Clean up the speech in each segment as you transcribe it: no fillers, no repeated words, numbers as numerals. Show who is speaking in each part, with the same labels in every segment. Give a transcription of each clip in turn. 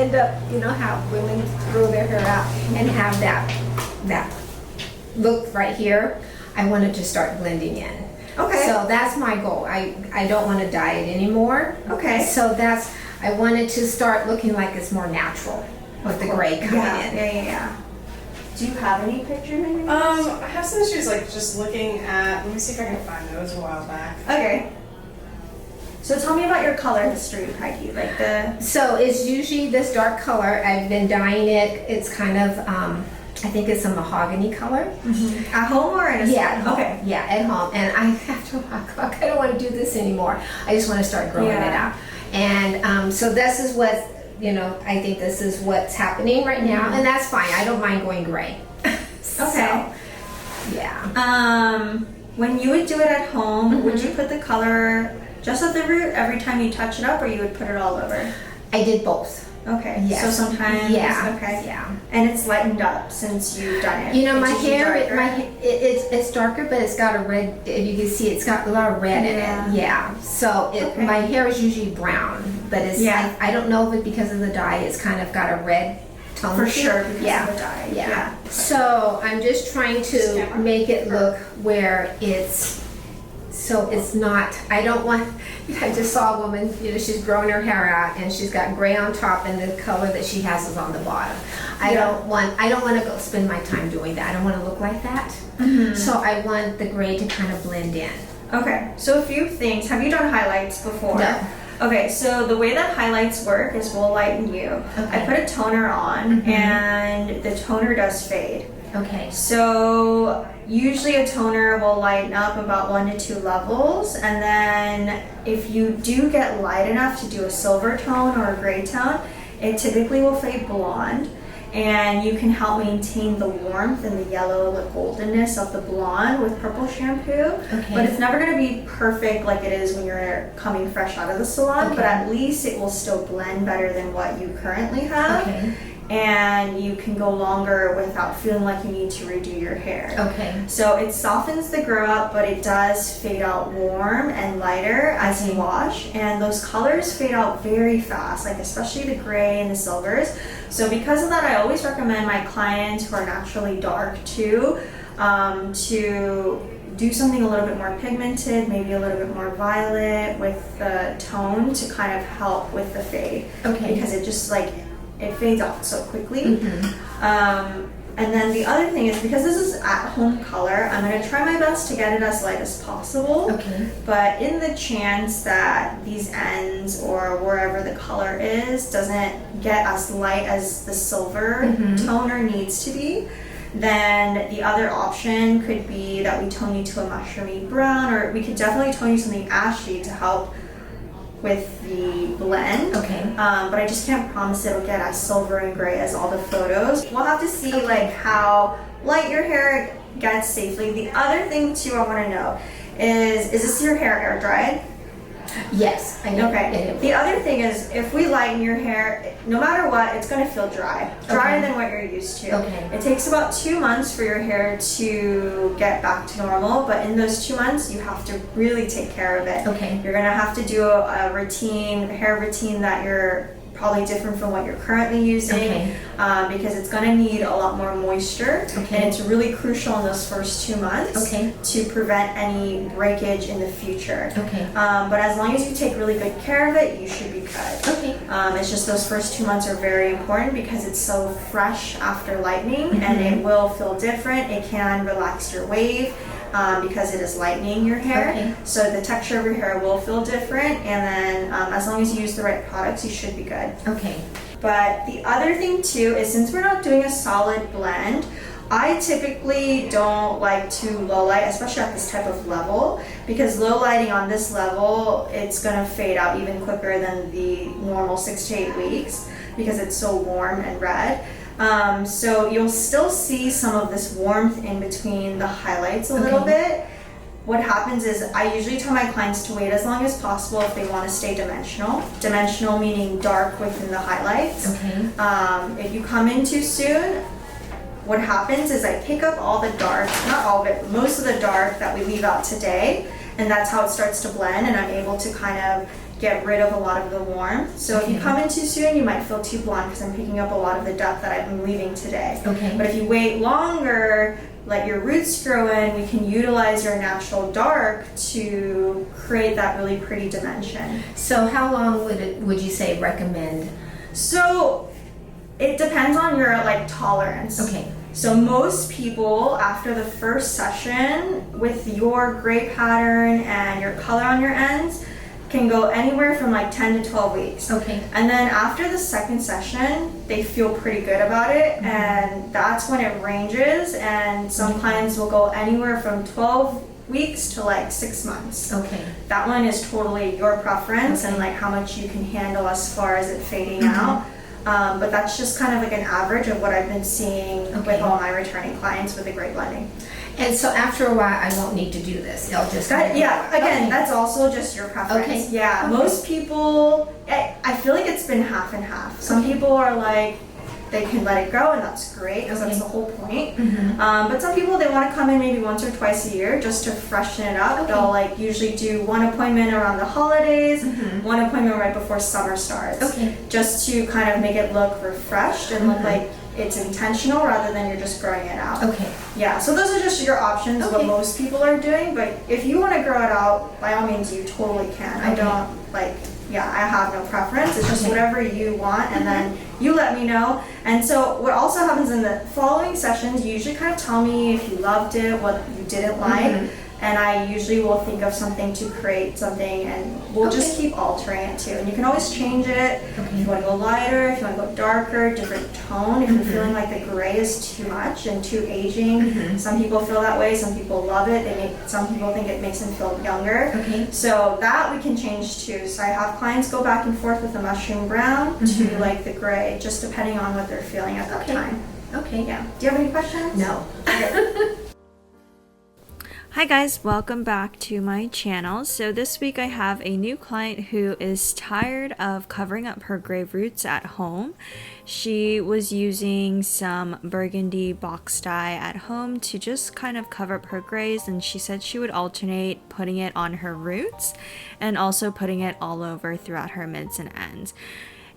Speaker 1: end up, you know how women throw their hair out and have that look right here. I wanted to start blending in.
Speaker 2: Okay.
Speaker 1: So that's my goal. I don't want to dye it anymore.
Speaker 2: Okay.
Speaker 1: So I wanted to start looking like it's more natural with the gray coming in.
Speaker 2: Yeah. Do you have any pictures?
Speaker 3: I have some issues like just looking at, let me see if I can find those a while back.
Speaker 2: Okay. So tell me about your color history, Peggy. Like
Speaker 1: So it's usually this dark color. I've been dyeing it. It's kind of, I think it's a mahogany color.
Speaker 2: At home or in a
Speaker 1: Yeah, at home.
Speaker 2: Okay.
Speaker 1: Yeah, at home. And I have to walk. I don't want to do this anymore. I just want to start growing it out. And so this is what, you know, I think this is what's happening right now. And that's fine. I don't mind going gray.
Speaker 2: Okay.
Speaker 1: Yeah.
Speaker 2: When you would do it at home, would you put the color just at the root every time you touch it up, or you would put it all over?
Speaker 1: I did both.
Speaker 2: Okay.
Speaker 1: Yes.
Speaker 2: So sometimes.
Speaker 1: Yeah.
Speaker 2: Okay.
Speaker 1: Yeah.
Speaker 2: And it's lightened up since you've done it.
Speaker 1: You know, my
Speaker 2: It's usually
Speaker 1: hair,
Speaker 2: darker.
Speaker 1: it's darker, but it's got a red, if you can see, it's got a lot of red in it. Yeah. So
Speaker 2: Okay.
Speaker 1: my hair is usually brown, but it's,
Speaker 2: Yeah.
Speaker 1: I don't know if it's because of the dye, it's kind of got a red tone.
Speaker 2: For
Speaker 1: to it.
Speaker 2: sure, because
Speaker 1: Yeah.
Speaker 2: of the dye.
Speaker 1: Yeah. So I'm just trying to make it look where so it's not, I don't want, I just saw a woman, you know, she's growing her hair out and she's got gray on top and the color that she has is on the bottom. I don't want to go spend my time doing that. I don't want to look like that. So I want the gray to kind of blend in.
Speaker 2: Okay, so a few things. Have you done highlights before?
Speaker 1: No.
Speaker 2: Okay, so the way that highlights work is we'll lighten you. I put a toner on and the toner does fade.
Speaker 1: Okay.
Speaker 2: So usually a toner will lighten up about 1 to 2 levels, and then if you do get light enough to do a silver tone or a gray tone, it typically will fade blonde, and you can help maintain the warmth and the yellow, the goldenness of the blonde with purple shampoo.
Speaker 1: Okay.
Speaker 2: But it's never going to be perfect like it is when you're coming fresh out of the salon, but at least it will still blend better than what you currently have.
Speaker 1: Okay.
Speaker 2: And you can go longer without feeling like you need to redo your hair.
Speaker 1: Okay.
Speaker 2: So it softens the grow up, but it does fade out warm and lighter as you wash, and those colors fade out very fast, like especially the gray and the silvers. So because of that, I always recommend my clients who are naturally dark too, to do something a little bit more pigmented, maybe a little bit more violet with the tone to kind of help with the fade.
Speaker 1: Okay.
Speaker 2: Because it just like, it fades out so quickly. And then the other thing is, because this is at home color, I'm going to try my best to get it as light as possible.
Speaker 1: Okay.
Speaker 2: But in the chance that these ends or wherever the color is doesn't get as light as the silver toner needs to be, then the other option could be that we tone you to a mushroomy brown, or we could definitely tone you something ashy to help with the blend.
Speaker 1: Okay.
Speaker 2: But I just can't promise it'll get as silver and gray as all the photos. We'll have to see like how light your hair gets safely. The other thing too I want to know is this your hair air dried?
Speaker 1: Yes. I know.
Speaker 2: Okay. The other thing is, if we lighten your hair, no matter what, it's going to feel drier than what you're used to.
Speaker 1: Okay.
Speaker 2: It takes about 2 months for your hair to get back to normal, but in those 2 months, you have to really take care of it.
Speaker 1: Okay.
Speaker 2: You're going to have to do a hair routine that you're probably different from what you're currently using, because it's going to need a lot more moisture, and it's really crucial in those first 2 months to prevent any breakage in the future. But as long as you take really good care of it, you should be good. It's just those first 2 months are very important because it's so fresh after lightening, and it will feel different. It can relax your wave, because it is lightening your hair. So the texture of your hair will feel different, and then as long as you use the right products, you should be good. But the other thing too is, since we're not doing a solid blend, I typically don't like to low light, especially at this type of level, because low lighting on this level, it's gonna fade out even quicker than the normal 6 to 8 weeks because it's so warm and red. So you'll still see some of this warmth in between the highlights a little bit. What happens is, I usually tell my clients to wait as long as possible if they want to stay dimensional. Dimensional meaning dark within the highlights. If you come in too soon, what happens is I pick up all the dark, not all of it, but most of the dark that we leave out today, and that's how it starts to blend, and I'm able to kind of get rid of a lot of the warmth. So if you come in too soon, you might feel too blonde because I'm picking up a lot of the depth that I've been leaving today.
Speaker 1: Okay.
Speaker 2: But if you wait longer, let your roots grow in, we can utilize your natural dark to create that really pretty dimension.
Speaker 1: So how long would you say recommend?
Speaker 2: So it depends on your like tolerance.
Speaker 1: Okay.
Speaker 2: So most people after the first session with your gray pattern and your color on your ends can go anywhere from like 10 to 12 weeks.
Speaker 1: Okay.
Speaker 2: And then after the second session, they feel pretty good about it, and that's when it ranges, and some clients will go anywhere from 12 weeks to like 6 months.
Speaker 1: Okay.
Speaker 2: That one is totally your preference and like how much you can handle as far as it fading out. But that's just kind of like an average of what I've been seeing with all my returning clients with the gray blending.
Speaker 1: And so after a while, I won't need to do this. It'll just
Speaker 2: again, that's also just your preference.
Speaker 1: Okay.
Speaker 2: Yeah, most people, I feel like it's been half and half. Some people are like, they can let it grow, and that's great because that's the whole point. But some people, they want to come in maybe once or twice a year just to freshen it up. They'll like usually do one appointment around the holidays, one appointment right before summer starts, just to kind of make it look refreshed and look like it's intentional rather than you're just growing it out.
Speaker 1: Okay.
Speaker 2: Yeah, so those are just your options, what most people are doing, but if you want to grow it out, by all means, you totally can. I don't, like, I have no preference. It's just whatever you want, and then you let me know. And so what also happens in the following sessions, you usually kind of tell me if you loved it, what you didn't like, and I usually will think of something to create something, and we'll just keep altering it too. And you can always change it if you want to go lighter, if you want to go darker, different tone. If you're feeling like the gray is too much and too aging, some people feel that way, some people love it. Some people think it makes them feel younger. So that we can change too. So I have clients go back and forth with the mushroom brown to like the gray, just depending on what they're feeling at that time.
Speaker 1: Okay.
Speaker 2: Yeah. Do you have any questions?
Speaker 1: No.
Speaker 2: Okay.
Speaker 4: Hi guys, welcome back to my channel. So this week I have a new client who is tired of covering up her gray roots at home. She was using some burgundy box dye at home to just kind of cover up her grays, and she said she would alternate putting it on her roots and also putting it all over throughout her mids and ends.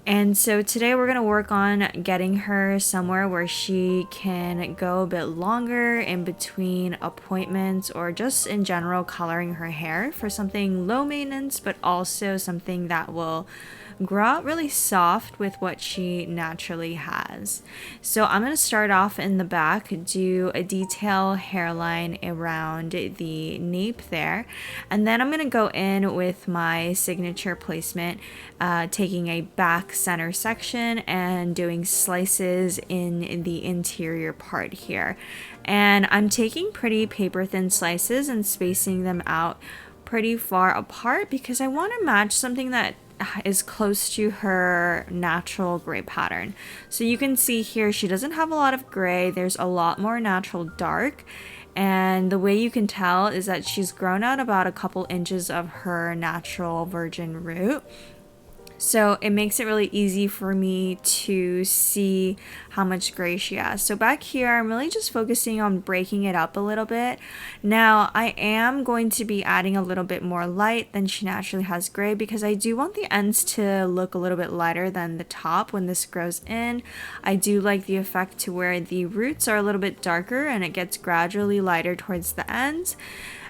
Speaker 4: And so today we're going to work on getting her somewhere where she can go a bit longer in between appointments, or just in general coloring her hair for something low maintenance, but also something that will grow out really soft with what she naturally has. So I'm going to start off in the back, do a detail hairline around the nape there, and then I'm going to go in with my signature placement, taking a back center section and doing slices in the interior part here. And I'm taking pretty paper thin slices and spacing them out pretty far apart because I want to match something that is close to her natural gray pattern. So you can see here she doesn't have a lot of gray, there's a lot more natural dark, and the way you can tell is that she's grown out about a couple inches of her natural virgin root. So it makes it really easy for me to see how much gray she has. So back here, I'm really just focusing on breaking it up a little bit. Now, I am going to be adding a little bit more light than she naturally has gray because I do want the ends to look a little bit lighter than the top when this grows in. I do like the effect to where the roots are a little bit darker and it gets gradually lighter towards the ends.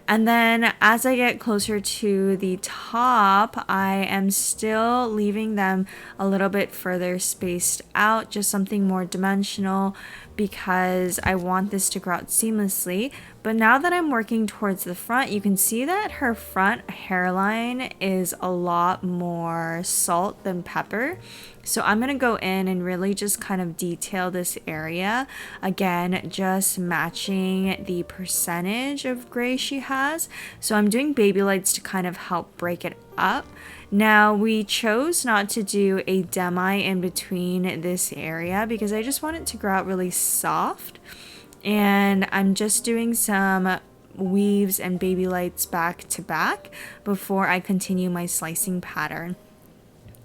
Speaker 4: And then as I get closer to the top, I am still leaving them a little bit further spaced out, just something more dimensional because I want this to grow out seamlessly. But now that I'm working towards the front, you can see that her front hairline is a lot more salt than pepper. So I'm going to go in and really just kind of detail this area. Again, just matching the percentage of gray she has. So I'm doing baby lights to kind of help break it up. Now, we chose not to do a demi in between this area because I just want it to grow out really soft. And I'm just doing some weaves and baby lights back to back before I continue my slicing pattern.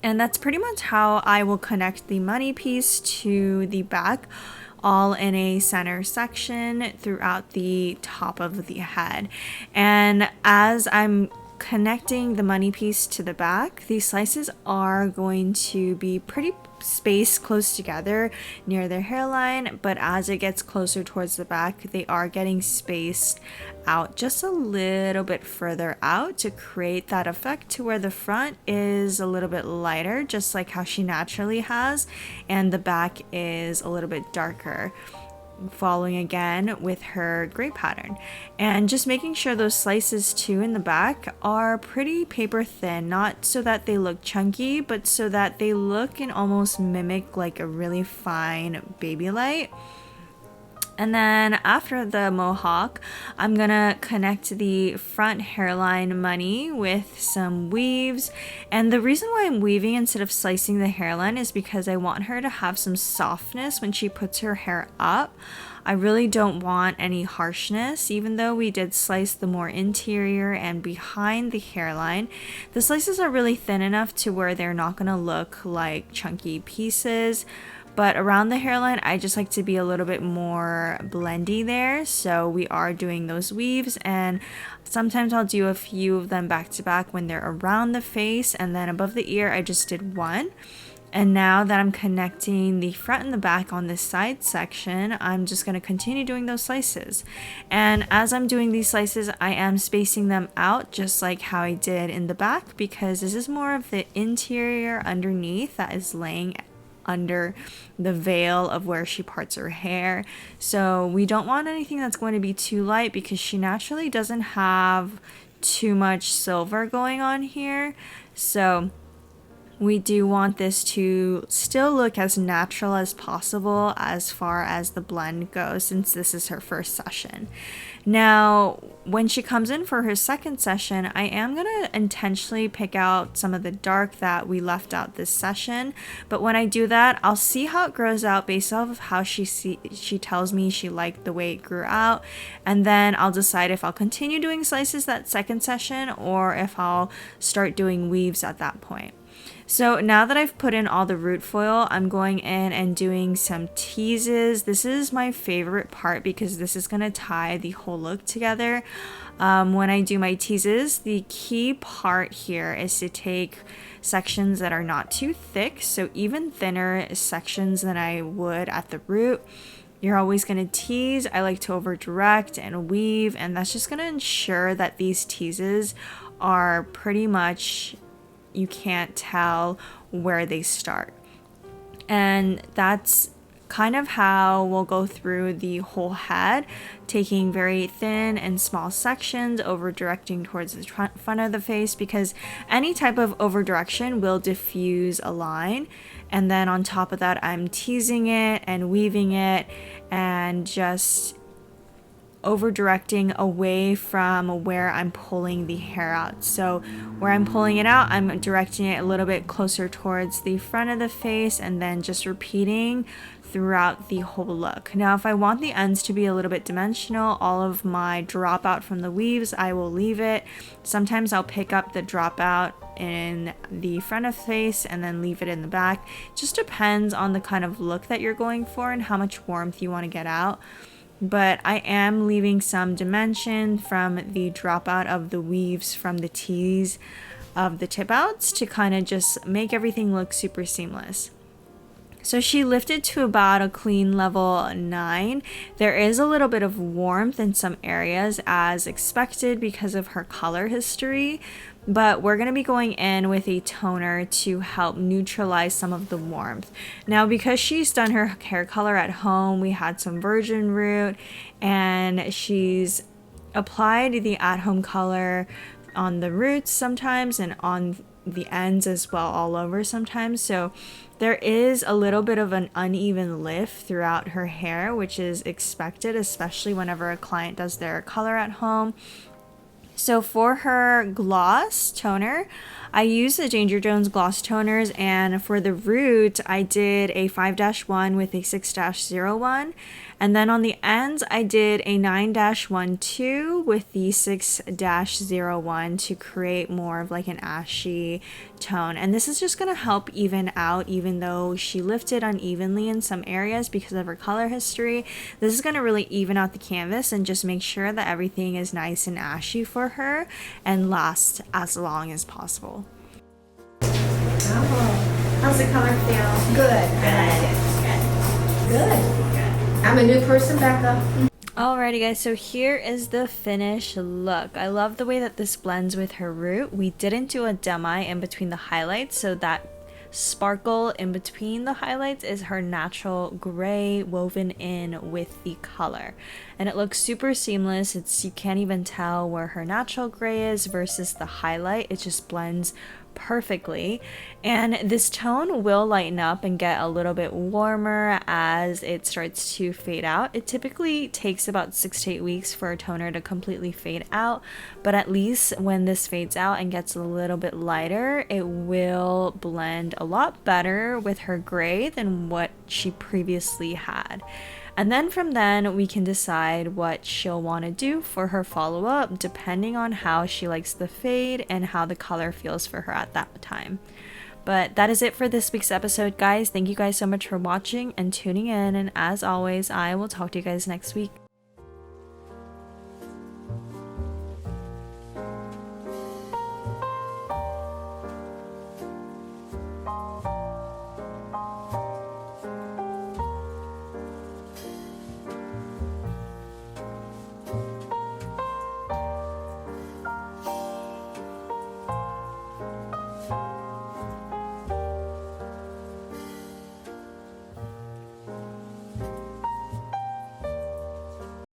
Speaker 4: And that's pretty much how I will connect the money piece to the back, all in a center section throughout the top of the head. And as I'm connecting the money piece to the back, these slices are going to be pretty spaced close together near their hairline, but as it gets closer towards the back, they are getting spaced out just a little bit further out to create that effect to where the front is a little bit lighter, just like how she naturally has, and the back is a little bit darker, following again with her gray pattern. And just making sure those slices too in the back are pretty paper thin, not so that they look chunky, but so that they look and almost mimic like a really fine baby light. And then after the mohawk, I'm gonna connect the front hairline money with some weaves. And the reason why I'm weaving instead of slicing the hairline is because I want her to have some softness when she puts her hair up. I really don't want any harshness, even though we did slice the more interior and behind the hairline. The slices are really thin enough to where they're not gonna look like chunky pieces. But around the hairline, I just like to be a little bit more blendy there. So we are doing those weaves, and sometimes I'll do a few of them back to back when they're around the face, and then above the ear, I just did one. And now that I'm connecting the front and the back on this side section, I'm just going to continue doing those slices. And as I'm doing these slices, I am spacing them out just like how I did in the back, because this is more of the interior underneath that is laying under the veil of where she parts her hair. So we don't want anything that's going to be too light, because she naturally doesn't have too much silver going on here. So we do want this to still look as natural as possible as far as the blend goes, since this is her first session. Now, when she comes in for her second session, I am going to intentionally pick out some of the dark that we left out this session. But when I do that, I'll see how it grows out based off of how she tells me she liked the way it grew out. And then I'll decide if I'll continue doing slices that second session, or if I'll start doing weaves at that point. So now that I've put in all the root foil, I'm going in and doing some teases. This is my favorite part because this is going to tie the whole look together. When I do my teases, the key part here is to take sections that are not too thick, so even thinner sections than I would at the root. You're always going to tease. I like to over direct and weave, and that's just going to ensure that these teases are pretty much, you can't tell where they start. And that's kind of how we'll go through the whole head, taking very thin and small sections, over directing towards the front of the face, because any type of over direction will diffuse a line. And then on top of that, I'm teasing it and weaving it and just over directing away from where I'm pulling the hair out. So where I'm pulling it out, I'm directing it a little bit closer towards the front of the face, and then just repeating throughout the whole look. Now, if I want the ends to be a little bit dimensional, all of my dropout from the weaves, I will leave it. Sometimes I'll pick up the dropout in the front of the face and then leave it in the back. Just depends on the kind of look that you're going for and how much warmth you want to get out. But I am leaving some dimension from the dropout of the weaves from the tease of the tip outs to kind of just make everything look super seamless. So she lifted to about a clean level 9. There is a little bit of warmth in some areas as expected because of her color history, but we're going to be going in with a toner to help neutralize some of the warmth. Now, because she's done her hair color at home, we had some virgin root, and she's applied the at-home color on the roots sometimes and on the ends as well, all over sometimes. So there is a little bit of an uneven lift throughout her hair, which is expected, especially whenever a client does their color at home. So for her gloss toner, I use the Danger Jones gloss toners, and for the root, I did a 5-1 with a 6-01, And then on the ends, I did a 9-12 with the 6-01 to create more of like an ashy tone. And this is just going to help even out, even though she lifted unevenly in some areas because of her color history. This is going to really even out the canvas and just make sure that everything is nice and ashy for her and last as long as possible.
Speaker 1: Oh,
Speaker 2: How's the color feel?
Speaker 1: good. Good. I'm a new person, Becca.
Speaker 4: Alrighty guys, so here is the finished look. I love the way that this blends with her root. We didn't do a demi in between the highlights, so that sparkle in between the highlights is her natural gray woven in with the color, and it looks super seamless. You can't even tell where her natural gray is versus the highlight. It just blends perfectly, and this tone will lighten up and get a little bit warmer as it starts to fade out. It typically takes about 6 to 8 weeks for a toner to completely fade out, but at least when this fades out and gets a little bit lighter, it will blend a lot better with her gray than what she previously had. And then from then we can decide what she'll want to do for her follow-up depending on how she likes the fade and how the color feels for her at that time. But that is it for this week's episode, guys. Thank you guys so much for watching and tuning in, and as always, I will talk to you guys next week.